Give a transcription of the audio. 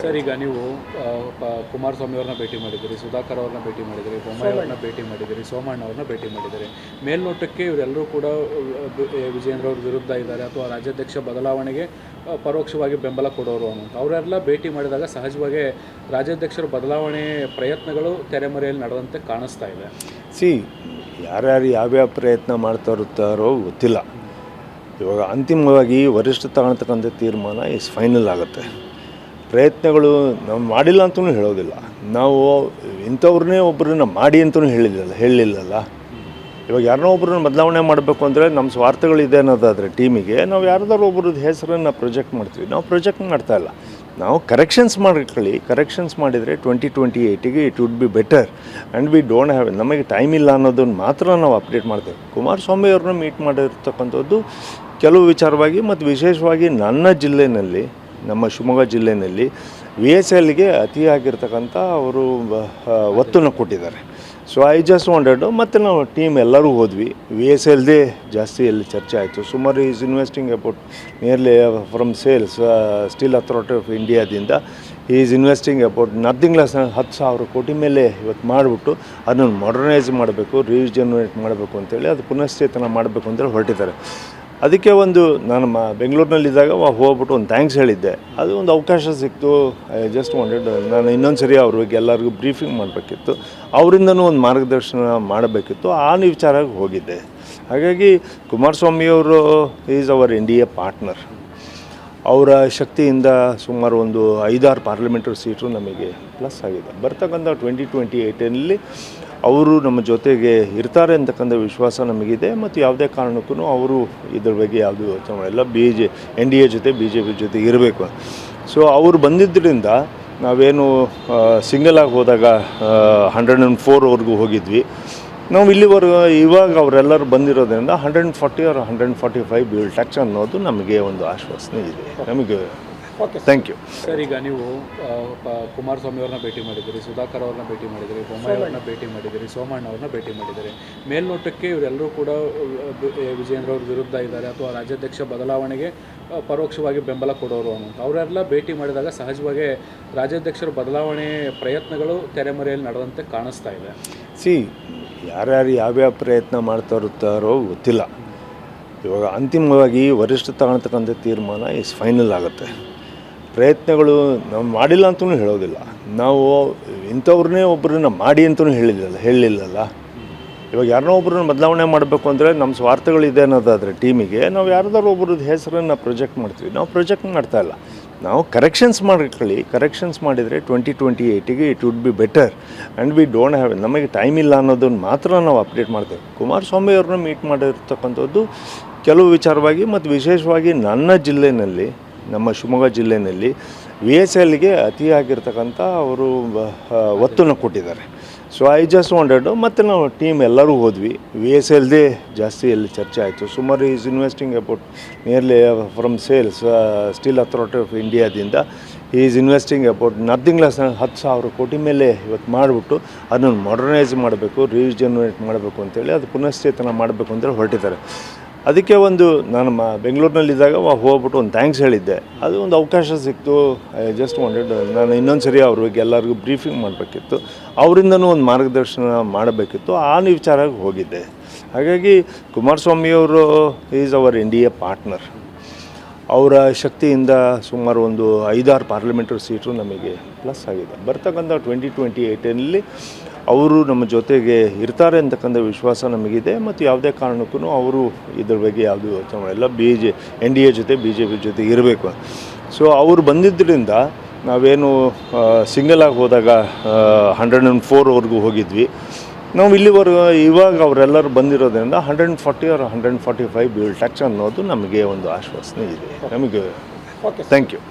Sir, ಈಗ ನೀವು ಕುಮಾರಸ್ವಾಮಿ ಅವ್ರನ್ನ ಭೇಟಿ ಮಾಡಿದ್ದೀರಿ, ಸುಧಾಕರ್ ಅವ್ರನ್ನ ಭೇಟಿ ಮಾಡಿದ್ದೀರಿ, ಬೊಮ್ಮಾಯಿ ಅವ್ರನ್ನ ಭೇಟಿ ಮಾಡಿದ್ದೀರಿ, ಸೋಮಣ್ಣ ಅವ್ರನ್ನ ಭೇಟಿ ಮಾಡಿದ್ದೀರಿ. ಮೇಲ್ನೋಟಕ್ಕೆ ಇವರೆಲ್ಲರೂ ಕೂಡ ವಿಜಯೇಂದ್ರ ಅವ್ರ ವಿರುದ್ಧ ಇದ್ದಾರೆ ಅಥವಾ ರಾಜ್ಯಾಧ್ಯಕ್ಷ ಬದಲಾವಣೆಗೆ ಪರೋಕ್ಷವಾಗಿ ಬೆಂಬಲ ಕೊಡೋರು ಅನ್ನೋಂಥ ಅವರೆಲ್ಲ ಭೇಟಿ ಮಾಡಿದಾಗ ಸಹಜವಾಗಿ ರಾಜ್ಯಾಧ್ಯಕ್ಷರ ಬದಲಾವಣೆ ಪ್ರಯತ್ನಗಳು ತೆರೆಮರೆಯಲ್ಲಿ ನಡೆದಂತೆ ಕಾಣಿಸ್ತಾ ಇದೆ. ಯಾರ್ಯಾರು ಯಾವ್ಯಾವ ಪ್ರಯತ್ನ ಮಾಡ್ತಾ ಇರ್ತಾರೋ ಗೊತ್ತಿಲ್ಲ. ಇವಾಗ ಅಂತಿಮವಾಗಿ ವರಿಷ್ಠ ತಗೊಳ್ತಕ್ಕಂಥ ತೀರ್ಮಾನ ಫೈನಲ್ ಆಗುತ್ತೆ. ಪ್ರಯತ್ನಗಳು ನಾವು ಮಾಡಿಲ್ಲ ಅಂತಲೂ ಹೇಳೋದಿಲ್ಲ. ನಾವು ಇಂಥವ್ರನ್ನೇ ಒಬ್ಬರನ್ನ ಮಾಡಿ ಅಂತಲೂ ಹೇಳಿಲ್ಲಲ್ಲ. ಇವಾಗ ಯಾರನ್ನೋ ಒಬ್ಬರನ್ನ ಬದಲಾವಣೆ ಮಾಡಬೇಕು ಅಂದರೆ ನಮ್ಮ ಸ್ವಾರ್ಥಗಳಿದೆ ಅನ್ನೋದಾದರೆ ಟೀಮಿಗೆ ನಾವು ಯಾರ್ದಾರು ಒಬ್ಬರದ್ದು ಹೆಸರನ್ನು ಪ್ರೊಜೆಕ್ಟ್ ಮಾಡ್ತೀವಿ. ನಾವು ಪ್ರೊಜೆಕ್ಟ್ ಮಾಡ್ತಾಯಿಲ್ಲ. ನಾವು ಕರೆಕ್ಷನ್ಸ್ ಮಾಡಿದರೆ 2028ಗೆ it would be better and we don't have. ನಮಗೆ ಟೈಮ್ ಇಲ್ಲ ಅನ್ನೋದನ್ನು ಮಾತ್ರ ನಾವು ಅಪ್ಡೇಟ್ ಮಾಡ್ತೇವೆ. ಕುಮಾರಸ್ವಾಮಿ ಅವ್ರನ್ನ ಮೀಟ್ ಮಾಡಿರ್ತಕ್ಕಂಥದ್ದು ಕೆಲವು ವಿಚಾರವಾಗಿ ಮತ್ತು ವಿಶೇಷವಾಗಿ ನನ್ನ ಜಿಲ್ಲೆಯಲ್ಲಿ, ನಮ್ಮ ಶಿವಮೊಗ್ಗ ಜಿಲ್ಲೆಯಲ್ಲಿ VSLಗೆ ಅತಿಯಾಗಿರ್ತಕ್ಕಂಥ ಅವರು ಒತ್ತನ್ನು ಕೊಟ್ಟಿದ್ದಾರೆ. So I just wanted. ಮತ್ತು ನಾವು ಟೀಮ್ ಎಲ್ಲರೂ ಹೋದ್ವಿ. VSLದೇ ಜಾಸ್ತಿ ಎಲ್ಲಿ ಚರ್ಚೆ ಆಯಿತು. ಸುಮಾರು is investing about nearly from sales steel authority of ಇಂಡಿಯಾದಿಂದ is investing about nothing less 10,000 crore ಮೇಲೆ ಇವತ್ತು ಮಾಡಿಬಿಟ್ಟು ಅದನ್ನು ಮಾಡರ್ನೈಸ್ ಮಾಡಬೇಕು, ರೀಜನರೇಟ್ ಮಾಡಬೇಕು ಅಂತೇಳಿ, ಅದು ಪುನಶ್ಚೇತನ ಮಾಡಬೇಕು ಅಂತೇಳಿ ಹೊರಟಿದ್ದಾರೆ. ಅದಕ್ಕೆ ನಾನು ಬೆಂಗಳೂರಿನಲ್ಲಿದ್ದಾಗ ಹೋಗ್ಬಿಟ್ಟು ಒಂದು ಥ್ಯಾಂಕ್ಸ್ ಹೇಳಿದ್ದೆ. ಅದು ಒಂದು ಅವಕಾಶ ಸಿಕ್ತು. I just wanted. ನಾನು ಇನ್ನೊಂದು ಸರಿ ಅವ್ರಿಗೆ ಎಲ್ಲರಿಗೂ ಬ್ರೀಫಿಂಗ್ ಮಾಡಬೇಕಿತ್ತು, ಅವರಿಂದನೂ ಒಂದು ಮಾರ್ಗದರ್ಶನ ಮಾಡಬೇಕಿತ್ತು. ಆ ವಿಚಾರಕ್ಕೆ ಹೋಗಿದ್ದೆ. ಹಾಗಾಗಿ ಕುಮಾರಸ್ವಾಮಿಯವರು ಈಸ್ ಅವರ್ NDA ಪಾರ್ಟ್ನರ್. ಅವರ ಶಕ್ತಿಯಿಂದ ಸುಮಾರು ಒಂದು 5-6 ಪಾರ್ಲಿಮೆಂಟರಿ ಸೀಟು ನಮಗೆ ಪ್ಲಸ್ ಆಗಿದೆ. ಬರ್ತಕ್ಕಂಥ 2028ನಲ್ಲಿ ಅವರು ನಮ್ಮ ಜೊತೆಗೆ ಇರ್ತಾರೆ ಅಂತಕ್ಕಂಥ ವಿಶ್ವಾಸ ನಮಗಿದೆ. ಮತ್ತು ಯಾವುದೇ ಕಾರಣಕ್ಕೂ ಅವರು ಇದ್ರ ಬಗ್ಗೆ ಯಾವುದೂ ಯೋಚನೆ ಮಾಡಿಲ್ಲ. NDA ಜೊತೆ BJP ಜೊತೆ ಇರಬೇಕು. ಸೊ ಅವರು ಬಂದಿದ್ದರಿಂದ ನಾವೇನು ಸಿಂಗಲಾಗಿ ಹೋದಾಗ 104ವರೆಗೂ ಹೋಗಿದ್ವಿ. ನಾವು ಇಲ್ಲಿವರೆಗೂ ಇವಾಗ ಅವರೆಲ್ಲರೂ ಬಂದಿರೋದ್ರಿಂದ 140 or 145 ಬಿಲ್ ಟ್ಯಾಕ್ಸ್ ಅನ್ನೋದು ನಮಗೆ ಒಂದು ಆಶ್ವಾಸನೆ ಇದೆ ನಮಗೆ. Thank you. ಸರ್, ಈಗ ನೀವು ಕುಮಾರಸ್ವಾಮಿ ಅವ್ರನ್ನ ಭೇಟಿ ಮಾಡಿದ್ದೀರಿ, ಸುಧಾಕರ್ ಅವ್ರನ್ನ ಭೇಟಿ ಮಾಡಿದ್ದೀರಿ, ಬೊಮ್ಮಾಯಿ ಅವ್ರನ್ನ ಭೇಟಿ ಮಾಡಿದ್ದೀರಿ, ಸೋಮಣ್ಣ ಅವ್ರನ್ನ ಭೇಟಿ ಮಾಡಿದ್ದೀರಿ. ಮೇಲ್ನೋಟಕ್ಕೆ ಇವರೆಲ್ಲರೂ ಕೂಡ ವಿಜಯೇಂದ್ರ ಅವ್ರ ವಿರುದ್ಧ ಇದ್ದಾರೆ ಅಥವಾ ರಾಜ್ಯಾಧ್ಯಕ್ಷ ಬದಲಾವಣೆಗೆ ಪರೋಕ್ಷವಾಗಿ ಬೆಂಬಲ ಕೊಡೋರು ಅನ್ನೋಂಥ ಅವರೆಲ್ಲ ಭೇಟಿ ಮಾಡಿದಾಗ ಸಹಜವಾಗಿ ರಾಜ್ಯಾಧ್ಯಕ್ಷರ ಬದಲಾವಣೆ ಪ್ರಯತ್ನಗಳು ತೆರೆಮರೆಯಲ್ಲಿ ನಡೆದಂತೆ ಕಾಣಿಸ್ತಾ ಇದೆ. ಯಾರ್ಯಾರು ಯಾವ್ಯಾವ ಪ್ರಯತ್ನ ಮಾಡ್ತಾ ಇರ್ತಾರೋ ಗೊತ್ತಿಲ್ಲ. ಇವಾಗ ಅಂತಿಮವಾಗಿ ವರಿಷ್ಠ ತಗೊಳ್ತಕ್ಕಂಥ ತೀರ್ಮಾನ ಫೈನಲ್ ಆಗುತ್ತೆ. ಪ್ರಯತ್ನಗಳು ನಾವು ಮಾಡಿಲ್ಲ ಅಂತಲೂ ಹೇಳೋದಿಲ್ಲ. ನಾವು ಇಂಥವ್ರನ್ನೇ ಒಬ್ಬರನ್ನ ಮಾಡಿ ಅಂತಲೂ ಹೇಳಿಲ್ಲಲ್ಲ. ಇವಾಗ ಯಾರನ್ನೋ ಒಬ್ಬರನ್ನ ಬದಲಾವಣೆ ಮಾಡಬೇಕು ಅಂದರೆ ನಮ್ಮ ಸ್ವಾರ್ಥಗಳಿದೆ ಅನ್ನೋದಾದರೆ ಟೀಮಿಗೆ ನಾವು ಯಾರ್ದಾರು ಒಬ್ಬರದ್ದು ಹೆಸರನ್ನು ಪ್ರೊಜೆಕ್ಟ್ ಮಾಡ್ತೀವಿ. ನಾವು ಪ್ರೊಜೆಕ್ಟ್ ಮಾಡ್ತಾಯಿಲ್ಲ. ನಾವು ಕರೆಕ್ಷನ್ಸ್ ಮಾಡಿದರೆ 2028ಗೆ it would be better and we don't have. ನಮಗೆ ಟೈಮ್ ಇಲ್ಲ ಅನ್ನೋದನ್ನು ಮಾತ್ರ ನಾವು ಅಪ್ಡೇಟ್ ಮಾಡ್ತೇವೆ. ಕುಮಾರಸ್ವಾಮಿ ಅವ್ರನ್ನ ಮೀಟ್ ಮಾಡಿರ್ತಕ್ಕಂಥದ್ದು ಕೆಲವು ವಿಚಾರವಾಗಿ ಮತ್ತು ವಿಶೇಷವಾಗಿ ನನ್ನ ಜಿಲ್ಲೆಯಲ್ಲಿ, ನಮ್ಮ ಶಿವಮೊಗ್ಗ ಜಿಲ್ಲೆಯಲ್ಲಿ VSLಗೆ ಅತಿಯಾಗಿರ್ತಕ್ಕಂಥ ಅವರು ಒತ್ತನ್ನು ಕೊಟ್ಟಿದ್ದಾರೆ. So I just wanted. ಮತ್ತು ನಾವು ಟೀಮ್ ಎಲ್ಲರೂ ಹೋದ್ವಿ. VSLದೇ ಜಾಸ್ತಿ ಎಲ್ಲಿ ಚರ್ಚೆ ಆಯಿತು. ಸುಮಾರು is investing about nearly from sales steel authority of ಇಂಡಿಯಾದಿಂದ is investing about nothing less 10,000 crore ಮೇಲೆ ಇವತ್ತು ಮಾಡಿಬಿಟ್ಟು ಅದನ್ನು ಮಾಡರ್ನೈಸ್ ಮಾಡಬೇಕು, ರೀಜನರೇಟ್ ಮಾಡಬೇಕು ಅಂತೇಳಿ, ಅದು ಪುನಶ್ಚೇತನ ಮಾಡಬೇಕು ಅಂತೇಳಿ ಹೊರಟಿದ್ದಾರೆ. ಅದಕ್ಕೆ ನಾನು ಬೆಂಗಳೂರಿನಲ್ಲಿದ್ದಾಗ ಹೋಗ್ಬಿಟ್ಟು ಒಂದು ಥ್ಯಾಂಕ್ಸ್ ಹೇಳಿದ್ದೆ. ಅದು ಒಂದು ಅವಕಾಶ ಸಿಕ್ತು. I just wanted. ನಾನು ಇನ್ನೊಂದು ಸರಿ ಅವ್ರಿಗೆ ಎಲ್ಲರಿಗೂ ಬ್ರೀಫಿಂಗ್ ಮಾಡಬೇಕಿತ್ತು, ಅವರಿಂದನೂ ಒಂದು ಮಾರ್ಗದರ್ಶನ ಮಾಡಬೇಕಿತ್ತು. ಆ ವಿಚಾರಕ್ಕೆ ಹೋಗಿದ್ದೆ. ಹಾಗಾಗಿ ಕುಮಾರಸ್ವಾಮಿಯವರು ಈಸ್ ಅವರ್ NDA ಪಾರ್ಟ್ನರ್. ಅವರ ಶಕ್ತಿಯಿಂದ ಸುಮಾರು ಒಂದು 5-6 ಪಾರ್ಲಿಮೆಂಟರಿ ಸೀಟು ನಮಗೆ ಪ್ಲಸ್ ಆಗಿದೆ. ಬರ್ತಕ್ಕಂಥ 2028ನಲ್ಲಿ ಅವರು ನಮ್ಮ ಜೊತೆಗೆ ಇರ್ತಾರೆ ಅಂತಕ್ಕಂಥ ವಿಶ್ವಾಸ ನಮಗಿದೆ. ಮತ್ತು ಯಾವುದೇ ಕಾರಣಕ್ಕೂ ಅವರು ಇದ್ರ ಬಗ್ಗೆ ಯಾವುದೂ ಯೋಚನೆ ಮಾಡಿಲ್ಲ. NDA ಜೊತೆ BJP ಜೊತೆ ಇರಬೇಕು. ಸೊ ಅವರು ಬಂದಿದ್ದರಿಂದ ನಾವೇನು ಸಿಂಗಲಾಗಿ ಹೋದಾಗ 104ವರೆಗೂ ಹೋಗಿದ್ವಿ. ನಾವು ಇಲ್ಲಿವರೆಗೂ ಇವಾಗ ಅವರೆಲ್ಲರೂ ಬಂದಿರೋದ್ರಿಂದ 140 or 145 ಬಿಲ್ ಟ್ಯಾಕ್ಸ್ ಅನ್ನೋದು ನಮಗೆ ಒಂದು ಆಶ್ವಾಸನೆ ಇದೆ ನಮಗೆ. Thank you.